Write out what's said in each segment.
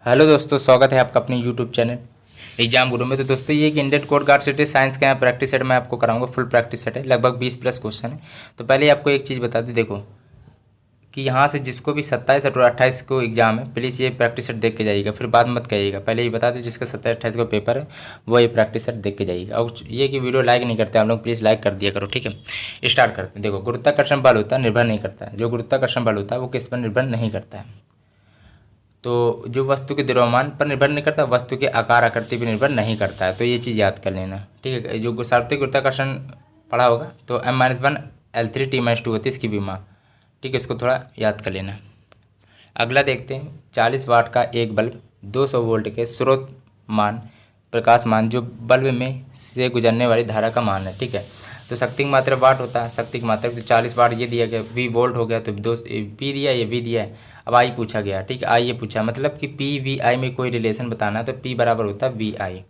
Hello दोस्तों, स्वागत है आपका अपने यूट्यूब चैनल एग्जाम गुरु में। तो दोस्तों ये एक इंडियन कोड गार्ड सेट है, साइंस का यहाँ प्रैक्टिस सेट मैं आपको कराऊंगा। फुल प्रैक्टिस सेट है, लगभग 20 प्लस क्वेश्चन है। तो पहले आपको एक चीज़ बता दें, देखो कि यहाँ से जिसको भी 27 और 28 को एग्जाम है, प्लीज़ ये प्रैक्टिस सेट देख के जाइएगा, फिर बाद मत कहिएगा। पहले ये बता दें जिसका 27-28 को पेपर है वो ये प्रैक्टिस सेट देख के जाइएगा। और ये कि वीडियो लाइक नहीं करते आप लोग, प्लीज़ लाइक कर दिया करो, ठीक है। स्टार्ट करते हैं। देखो, गुरुत्वाकर्षण बल होता है निर्भर नहीं करता है। जो गुरुत्वाकर्षण बल होता है वो किस पर निर्भर नहीं करता है? तो जो वस्तु के द्रव्यमान पर निर्भर नहीं करता, वस्तु के आकार आकृति पर निर्भर नहीं करता है। तो ये चीज़ याद कर लेना, ठीक है। जो सार्वत्रिक गुरुत्वाकर्षण पढ़ा होगा तो M-1 L3 T-2 होती है इसकी विमा, ठीक है। इसको थोड़ा याद कर लेना। अगला देखते हैं, 40 वाट का एक बल्ब 200 वोल्ट के स्रोत मान प्रकाश मान जो बल्ब में से गुजरने वाली धारा का मान है, ठीक है। तो शक्ति की मात्रा वाट होता है, शक्ति की मात्रा तो 40 वाट ये दिया गया, वी वोल्ट हो गया, तो दो पी दिया, ये वी दिया है। अब आई पूछा गया, ठीक है। आई ये पूछा मतलब कि पी वी आई में कोई रिलेशन बताना है, तो पी बराबर होता है वी आई।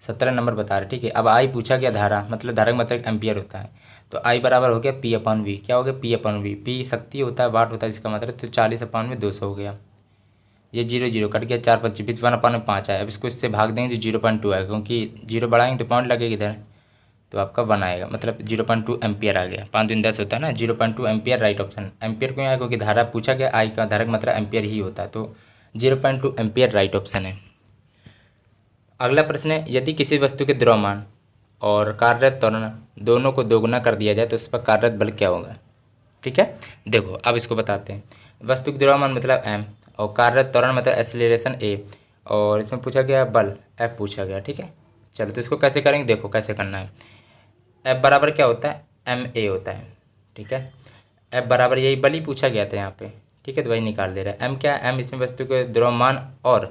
17 नंबर बता रहे, ठीक है। अब आई पूछा गया धारा, मतलब धारा का मतलब एम्पियर होता है। तो आई बराबर हो गया पी अपॉन वी। क्या हो गया? P upon we. पी शक्ति होता है, वाट होता है, इसका मतलब तो 40 अपॉन में 200 हो गया। ये 0 0 कट गया, 4 25 1 अपॉन में 5 आया। अब इसको इससे भाग देंगे तो 0.2 आएगा, क्योंकि 0 बढ़ाएंगे तो पॉइंट लगेगा इधर, तो आपका 1 आएगा, मतलब 0.2 एम्पियर आ गया। 5 दूनी 10 होता है ना, 0.2 एम्पियर राइट ऑप्शन। एम्पियर क्यों आया? क्योंकि धारा पूछा गया, आई का धारा का मतलब एम्पियर ही होता है, तो 0.2 एम्पियर राइट ऑप्शन है। अगला प्रश्न है, यदि किसी वस्तु के द्रव्यमान और कार्यरत त्वरण दोनों को दोगुना कर दिया जाए तो उस पर कार्यरत बल क्या होगा? ठीक है, देखो अब इसको बताते हैं। वस्तु के द्रव्यमान मतलब m और कार्यरत त्वरण मतलब एक्सीलरेशन a, और इसमें पूछा गया बल F पूछा गया, ठीक है। चलो तो इसको कैसे करेंगे, देखो कैसे करना है। F बराबर क्या होता है? ma होता है, ठीक है। F बराबर यही बल ही पूछा गया था यहाँ पे, ठीक है, तो वही निकाल दे रहा है। m क्या है? m इसमें वस्तु के द्रव्यमान और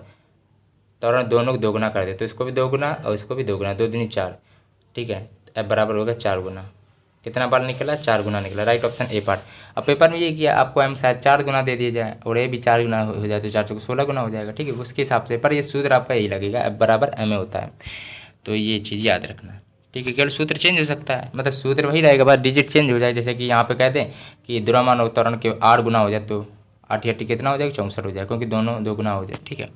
त्वरण दोनों को दोगुना कर दे, तो इसको भी दोगुना और इसको भी दोगुना, 2 दूनी 4, ठीक है। F बराबर होगा 4 गुना। कितना बार निकला? 4 गुना निकला, राइट ऑप्शन ए पार्ट। अब पेपर में ये किया आपको m शायद 4 गुना दे दिया जाए और ए भी 4 गुना हो जाए, तो 4 से 16 गुना हो जाएगा, ठीक है। उसके हिसाब से पर ये सूत्र आपका यही लगेगा, F बराबर ma होता है। तो ये चीज़ याद रखना, ठीक है। केवल सूत्र चेंज हो सकता है, मतलब सूत्र वही रहेगा, बस डिजिट चेंज हो जाए। जैसे कि यहाँ पे कह दें कि द्रव्यमान और त्वरण के 8 गुना हो जाए, तो 8 8 कितना हो जाएगा? 64 हो जाए, क्योंकि दोनों 2 गुना हो जाए, ठीक है।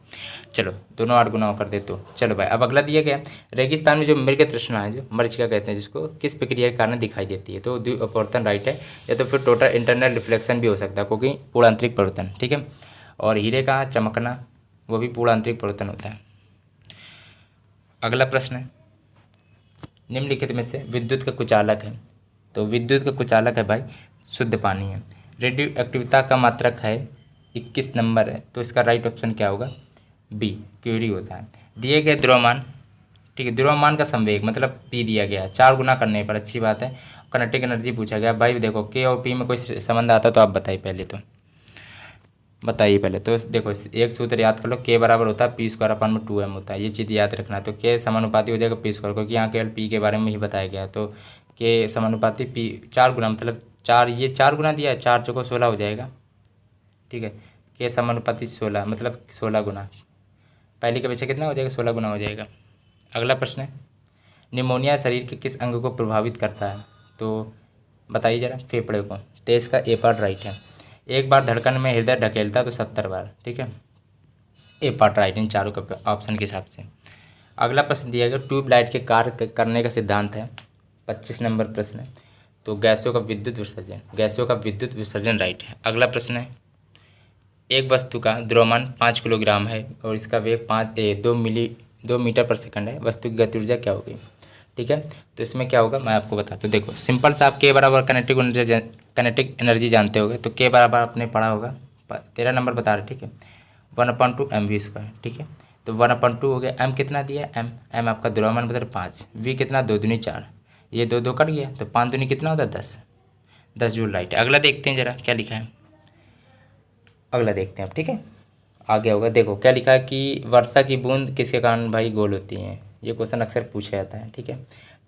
चलो दोनों 8 गुना कर दे, तो चलो भाई अब अगला दिया गया, रेगिस्तान में जो मृग तृष्णा है, जो मरीचिका कहते हैं जिसको, किस प्रक्रिया के कारण दिखाई देती है? तो द्विअपवर्तन राइट है, या तो फिर टोटल इंटरनल रिफ्लेक्शन भी हो सकता है, क्योंकि पूर्णांतरिक परिवर्तन, ठीक है। और हीरे का चमकना वो भी पूर्णांतरिक परिवर्तन होता है। अगला प्रश्न है, निम्नलिखित में से विद्युत का कुचालक है? तो विद्युत का कुचालक है भाई शुद्ध पानी है। रेडियो एक्टिविता का मात्रक है 21 नंबर है, तो इसका राइट ऑप्शन क्या होगा? बी क्यूरी होता है। दिए गए द्रव्यमान, ठीक है, द्रव्यमान का संवेग मतलब पी दिया गया, 4 गुना करने पर, अच्छी बात है। कनेटिक एनर्जी पूछा गया भाई, देखो के और पी में कोई संबंध आता तो आप बताइए पहले, तो बताइए पहले। तो देखो एक सूत्र याद कर लो, के बराबर होता है पी स्क्वायर अपन में 2m होता है, ये चीज़ याद रखना है। तो के समानुपाती हो जाएगा पी स्क्वायर, क्योंकि यहाँ केवल पी के बारे में ही बताया गया है। तो के समानुपाती पी 4 गुना, मतलब 4, ये 4 गुना दिया है, 4 चौको 16 हो जाएगा, ठीक है। के समानुपाती 16 मतलब 16 गुना, पहले के पीछे कितना हो जाएगा? 16 गुना हो जाएगा। अगला प्रश्न है, निमोनिया शरीर के किस अंग को प्रभावित करता है? तो बताइए जरा, फेफड़े को, तो इसका ए पार्ट राइट है। एक बार धड़कन में हृदय ढकेलता तो 70 बार, ठीक है। ए पार्ट राइट इन चारों के ऑप्शन के हिसाब से। अगला प्रश्न दिया गया, ट्यूबलाइट के कार्य करने का सिद्धांत है, 25 नंबर प्रश्न है। तो गैसों का विद्युत विसर्जन, गैसों का विद्युत विसर्जन राइट है। अगला प्रश्न है, एक वस्तु का द्रव्यमान 5 किलोग्राम है और इसका वेग 2 मीटर पर सेकंड है, वस्तु की गति ऊर्जा क्या होगी? ठीक है, तो इसमें क्या होगा मैं आपको बताता हूँ। देखो सिंपल सा, आप के बराबर कनेटिक एनर्जी जानते होगे, तो के बराबर आपने पढ़ा होगा, 13 नंबर बता रहे, ठीक है, 1/2 mv², ठीक है। तो 1/2 हो गया, एम कितना दिया है? एम आपका द्रव्यमान बता 5, वी कितना? 2 दूनी 4, ये 2 2 कट गया, तो 5 दूनी कितना होता है? 10 जूल राइट है। अगला देखते हैं जरा क्या लिखा है, अगला देखते हैं आप, ठीक है। आगे होगा, देखो क्या लिखा है कि वर्षा की बूंद किसके कारण भाई गोल होती हैं? ये क्वेश्चन अक्सर पूछा जाता है, ठीक है।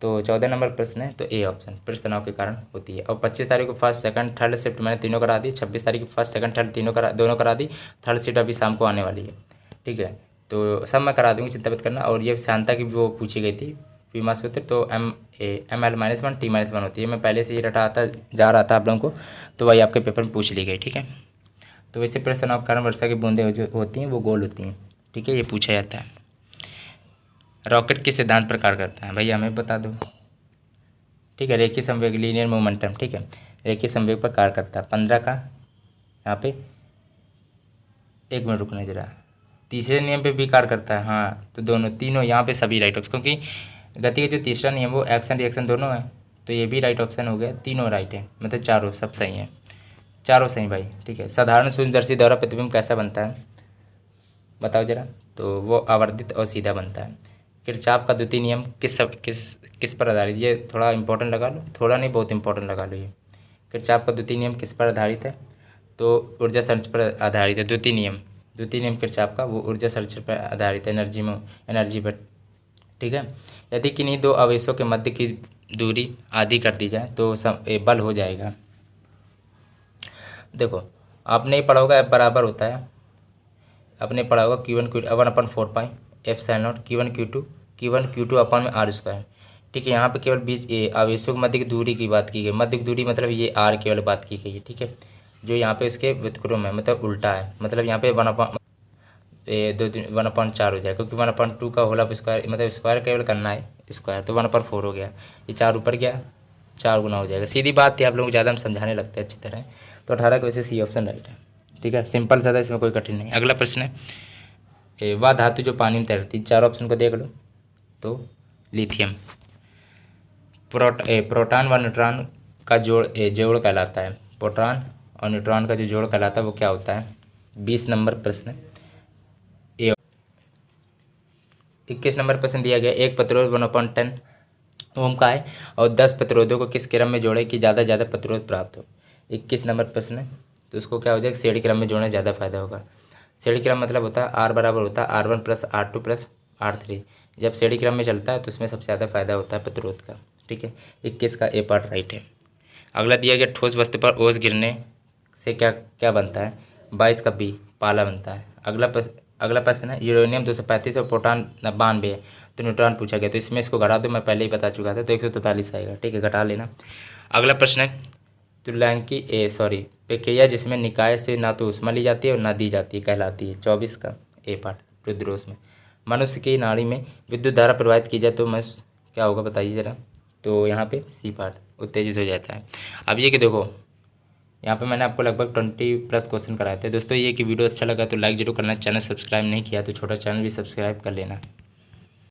तो 14 नंबर प्रश्न है, तो ए ऑप्शन, पृष्ठ तनाव के कारण होती है। और 25 तारीख को फर्स्ट सेकंड थर्ड शिफ्ट मैंने तीनों करा दी, 26 तारीख को फर्स्ट सेकंड थर्ड दोनों करा दी, थर्ड शिफ्ट अभी शाम को आने वाली है, ठीक है। तो सब मैं करा दूँगी, चिंता मत करना। और ये शांता की वो पूछी गई थी विमा सूत्र, तो ML-1 T-1 होती है, मैं पहले से ही रटा आता जा रहा था आप लोगों को, तो वही आपके पेपर में पूछ ली गई, ठीक है। तो वैसे पृष्ठ तनाव के कारण वर्षा की बूंदें जो होती हैं वो गोल होती हैं। ठीक है, ये पूछा जाता है। रॉकेट किस सिद्धांत पर कार्य करता है, भैया हमें बता दो। ठीक है, रेखीय संवेग, लीनियर मोमेंटम, ठीक है, रेखीय संवेग पर कार्य करता है। 15 का यहाँ पे, एक मिनट रुकना जरा, तीसरे नियम पे भी कार्य करता है। हाँ, तो दोनों तीनों यहाँ पे सभी राइट ऑप्शन, क्योंकि गति का जो तीसरा नियम वो एक्शन रिएक्शन दोनों है, तो ये भी राइट ऑप्शन हो गया, तीनों राइट है, मतलब चारों सब सही हैं, चारों सही भाई। ठीक है, साधारण सूक्ष्मदर्शी द्वारा प्रतिबिंब कैसा बनता है, बताओ जरा। तो वो आवर्धित और सीधा बनता है। किरचॉफ का द्वितीय नियम किस किस किस पर आधारित, ये थोड़ा इंपॉर्टेंट लगा लो, थोड़ा नहीं बहुत इंपॉर्टेंट लगा लो ये। किरचॉफ का द्वितीय नियम किस पर आधारित है, तो ऊर्जा संरक्षण पर आधारित है। द्वितीय नियम किरचॉफ का वो ऊर्जा संरक्षण पर आधारित है, एनर्जी पर। ठीक है, यदि किन्हीं दो आवेशों के मध्य की दूरी आधी कर दी जाए तो बल हो जाएगा। देखो, आपने ही पढ़ा होगा, F बराबर होता है, आपने पढ़ा होगा Q1 Q2 1/4 epsilon not Q1 Q2 अपन में R²। ठीक है, यहाँ पे केवल बीच आवेशों के मध्य की दूरी की बात की गई, मध्य की दूरी मतलब ये R केवल बात की गई है। ठीक है, जो यहाँ पे इसके व्युत्क्रम है, मतलब उल्टा है, मतलब यहाँ पे 1/4 हो जाएगा, क्योंकि 1/2 का होल ऑफ स्क्वायर, मतलब स्क्वायर केवल करना है स्क्वायर, तो 1/4 हो गया, ये 4 ऊपर गया, 4 गुना हो जाएगा। सीधी बात थी, आप लोग ज़्यादा हम समझाने लगते हैं अच्छी तरह। तो 18 की वजह से सी ऑप्शन राइट है। ठीक है, सिंपल सा था, इसमें कोई कठिन नहीं। अगला प्रश्न है, वह धातु जो पानी में तैरती, चार ऑप्शन को देख लो। तो लिथियम, प्रोटॉन व न्यूट्रॉन का जोड़ कहलाता है। प्रोटॉन और न्यूट्रॉन का जो जोड़ कहलाता है वो क्या होता है। 20 नंबर प्रश्न। 21 नंबर प्रश्न दिया गया, एक प्रतिरोध 1/10 ओम का है और 10 प्रतिरोधों को किस क्रम में जोड़े कि ज़्यादा से ज़्यादा प्रतिरोध प्राप्त हो। 21 नंबर प्रश्न है, तो उसको क्या हो जाएगा, श्रेणी क्रम में जोड़ना ज़्यादा फायदा होगा। श्रेणी क्रम मतलब होता है R बराबर होता है R1 + R2 + R3। जब श्रेणी क्रम में चलता है तो उसमें सबसे ज़्यादा फायदा होता है प्रतिरोध का। ठीक है, 21 का ए पार्ट राइट है। अगला दिया गया, ठोस वस्तु पर ओस गिरने से क्या क्या बनता है। 22 का बी, पाला बनता है। अगला प्रश्न है, यूरेनियम 235 और प्रोटॉन 92 है, तो न्यूट्रॉन पूछा गया, तो इसमें इसको घटा दो, मैं पहले ही बता चुका था, तो 143 आएगा। ठीक है, घटा लेना। अगला प्रश्न है, प्रक्रिया जिसमें निकाय से ना तो ऊष्मा ली जाती है और ना दी जाती है कहलाती है। 24 का ए पार्ट रुद्रोष में। मनुष्य की नाड़ी में विद्युत धारा प्रवाहित की जाए तो मनुष्य क्या होगा, बताइए जरा। तो यहाँ पे सी पार्ट उत्तेजित हो जाता है। अब ये कि देखो, यहाँ पे मैंने आपको लगभग 20+ क्वेश्चन कराए थे दोस्तों। ये कि वीडियो अच्छा लगा तो लाइक जरूर करना, चैनल सब्सक्राइब नहीं किया तो छोटा चैनल भी सब्सक्राइब कर लेना।